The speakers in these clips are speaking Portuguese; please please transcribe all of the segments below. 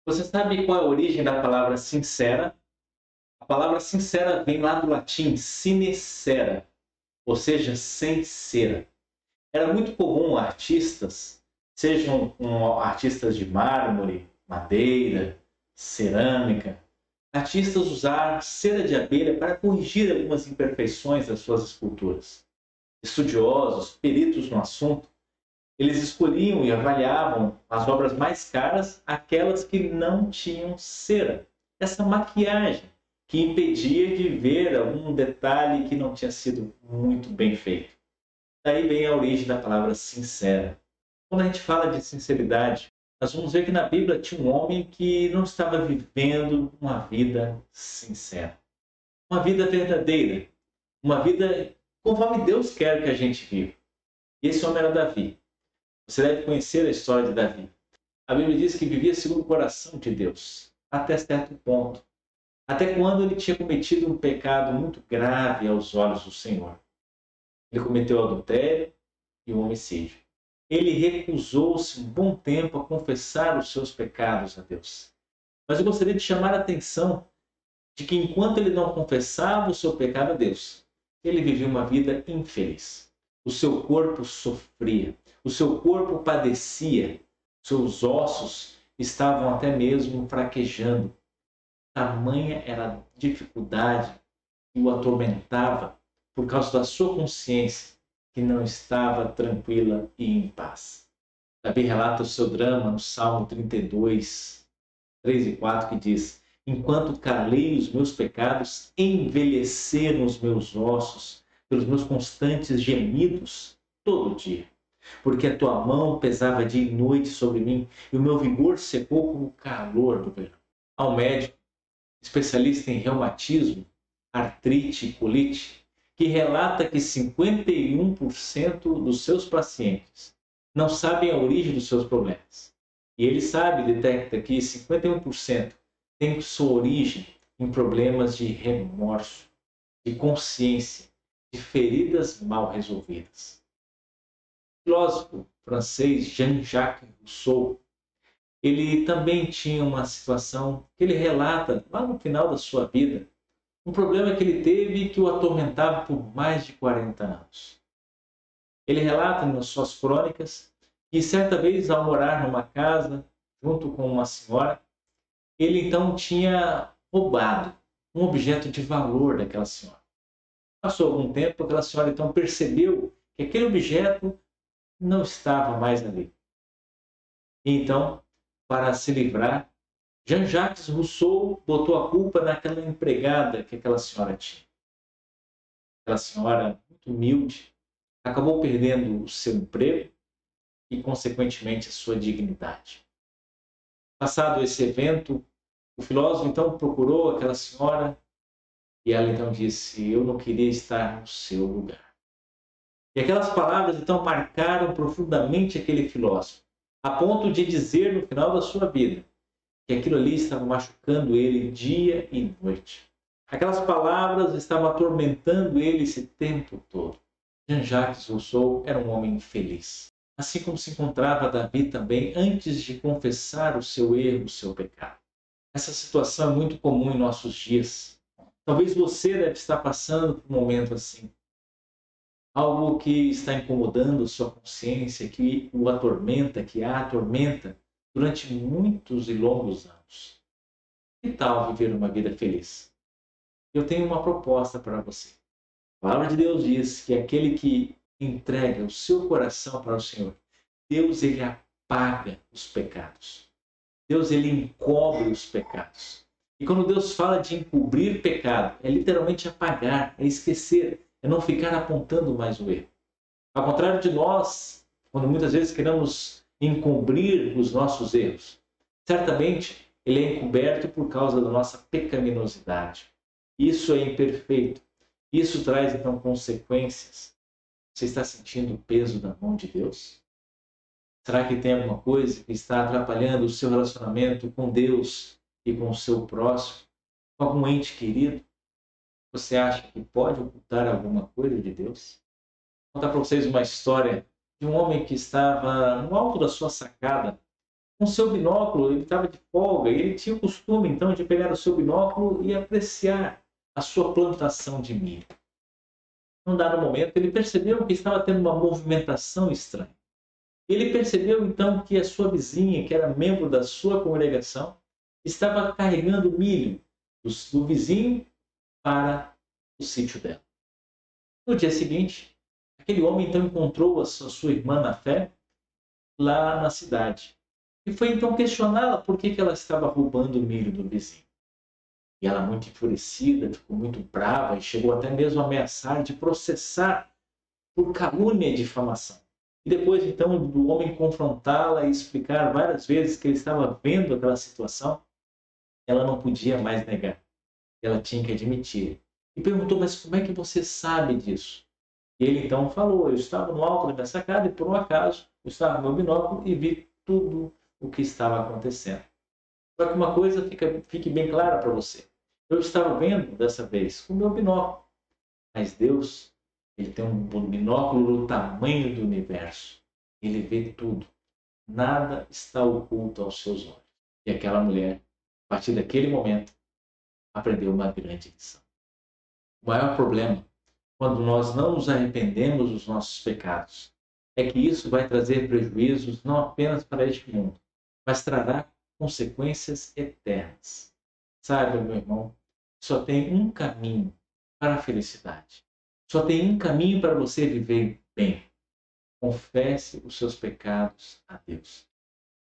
Você sabe qual é a origem da palavra sincera? A palavra sincera vem lá do latim sincera, ou seja, sem cera. Era muito comum artistas, sejam artistas de mármore, madeira, cerâmica, artistas usar cera de abelha para corrigir algumas imperfeições das suas esculturas. Estudiosos, peritos no assunto, eles escolhiam e avaliavam as obras mais caras, aquelas que não tinham cera. Essa maquiagem que impedia de ver algum detalhe que não tinha sido muito bem feito. Daí vem a origem da palavra sincera. Quando a gente fala de sinceridade, nós vamos ver que na Bíblia tinha um homem que não estava vivendo uma vida sincera. Uma vida verdadeira. Uma vida conforme Deus quer que a gente viva. E esse homem era Davi. Você deve conhecer a história de Davi. A Bíblia diz que vivia segundo o coração de Deus, até certo ponto. Até quando ele tinha cometido um pecado muito grave aos olhos do Senhor. Ele cometeu o adultério e o homicídio. Ele recusou-se um bom tempo a confessar os seus pecados a Deus. Mas eu gostaria de chamar a atenção de que enquanto ele não confessava o seu pecado a Deus, ele vivia uma vida infeliz. O seu corpo sofria, o seu corpo padecia, seus ossos estavam até mesmo fraquejando. Tamanha era a dificuldade que o atormentava por causa da sua consciência que não estava tranquila e em paz. Davi relata o seu drama no Salmo 32, 3 e 4, que diz: enquanto calei os meus pecados, envelheceram os meus ossos pelos meus constantes gemidos todo dia. Porque a tua mão pesava dia e noite sobre mim, e o meu vigor secou como o calor do verão. Ao médico, especialista em reumatismo, artrite e colite, que relata que 51% dos seus pacientes não sabem a origem dos seus problemas. E ele detecta que 51% tem sua origem em problemas de remorso, de consciência, de feridas mal resolvidas. O filósofo francês Jean-Jacques Rousseau, ele também tinha uma situação que ele relata lá no final da sua vida, um problema que ele teve que o atormentava por mais de 40 anos. Ele relata nas suas crônicas que certa vez, ao morar numa casa junto com uma senhora, ele então tinha roubado um objeto de valor daquela senhora. Passou algum tempo, aquela senhora então percebeu que aquele objeto não estava mais ali. E então, para se livrar, Jean-Jacques Rousseau botou a culpa naquela empregada que aquela senhora tinha. Aquela senhora, muito humilde, acabou perdendo o seu emprego e, consequentemente, a sua dignidade. Passado esse evento, o filósofo então procurou aquela senhora e ela então disse: eu não queria estar no seu lugar. E aquelas palavras então marcaram profundamente aquele filósofo, a ponto de dizer no final da sua vida que aquilo ali estava machucando ele dia e noite. Aquelas palavras estavam atormentando ele esse tempo todo. Jean-Jacques Rousseau era um homem infeliz. Assim como se encontrava Davi também antes de confessar o seu erro, o seu pecado. Essa situação é muito comum em nossos dias. Talvez você deve estar passando por um momento assim. Algo que está incomodando sua consciência, que o atormenta, que a atormenta durante muitos e longos anos. Que tal viver uma vida feliz? Eu tenho uma proposta para você. A palavra de Deus diz que aquele que entrega o seu coração para o Senhor, Deus ele apaga os pecados. Deus ele encobre os pecados. E quando Deus fala de encobrir pecado, é literalmente apagar, é esquecer, é não ficar apontando mais o erro. Ao contrário de nós, quando muitas vezes queremos encobrir os nossos erros, certamente ele é encoberto por causa da nossa pecaminosidade. Isso é imperfeito. Isso traz então consequências. Você está sentindo o peso da mão de Deus? Será que tem alguma coisa que está atrapalhando o seu relacionamento com Deus e com o seu próximo, com algum ente querido? Você acha que pode ocultar alguma coisa de Deus? Vou contar para vocês uma história de um homem que estava no alto da sua sacada, Com seu binóculo, ele estava de folga, e ele tinha o costume, então, de pegar o seu binóculo e apreciar a sua plantação de milho. Num dado momento, ele percebeu que estava tendo uma movimentação estranha. Ele percebeu, então, que a sua vizinha, que era membro da sua congregação, estava carregando milho do vizinho para o sítio dela. No dia seguinte, aquele homem, então, encontrou a sua irmã na fé lá na cidade. E foi então questioná-la por que ela estava roubando o milho do vizinho. E ela, muito enfurecida, ficou muito brava e chegou até mesmo a ameaçar de processar por calúnia e difamação. E depois, então, do homem confrontá-la e explicar várias vezes que ele estava vendo aquela situação, ela não podia mais negar. Ela tinha que admitir. E perguntou, mas como é que você sabe disso? E ele então falou, eu estava no alto da minha sacada e por um acaso eu estava no meu binóculo e vi tudo o que estava acontecendo. Só que uma coisa fique bem clara para você. Eu estava vendo dessa vez com o meu binóculo, mas Deus, ele tem um binóculo do tamanho do universo. Ele vê tudo. Nada está oculto aos seus olhos. E aquela mulher, a partir daquele momento, aprendeu uma grande lição. O maior problema, quando nós não nos arrependemos dos nossos pecados, é que isso vai trazer prejuízos não apenas para este mundo, mas trará consequências eternas. Saiba, meu irmão, só tem um caminho para a felicidade. Só tem um caminho para você viver bem. Confesse os seus pecados a Deus.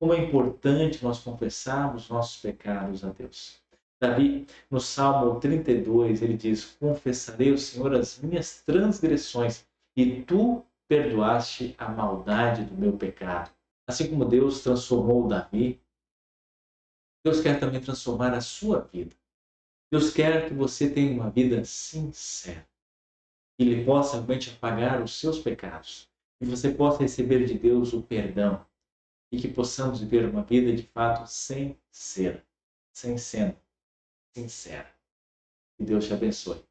Como é importante nós confessarmos nossos pecados a Deus. Davi, no Salmo 32, ele diz, confessarei ao Senhor as minhas transgressões e tu perdoaste a maldade do meu pecado. Assim como Deus transformou Davi, Deus quer também transformar a sua vida. Deus quer que você tenha uma vida sincera. Que Ele possa realmente apagar os seus pecados. Que você possa receber de Deus o perdão. E que possamos viver uma vida de fato sincera. Sem cena. Sincera. Que Deus te abençoe.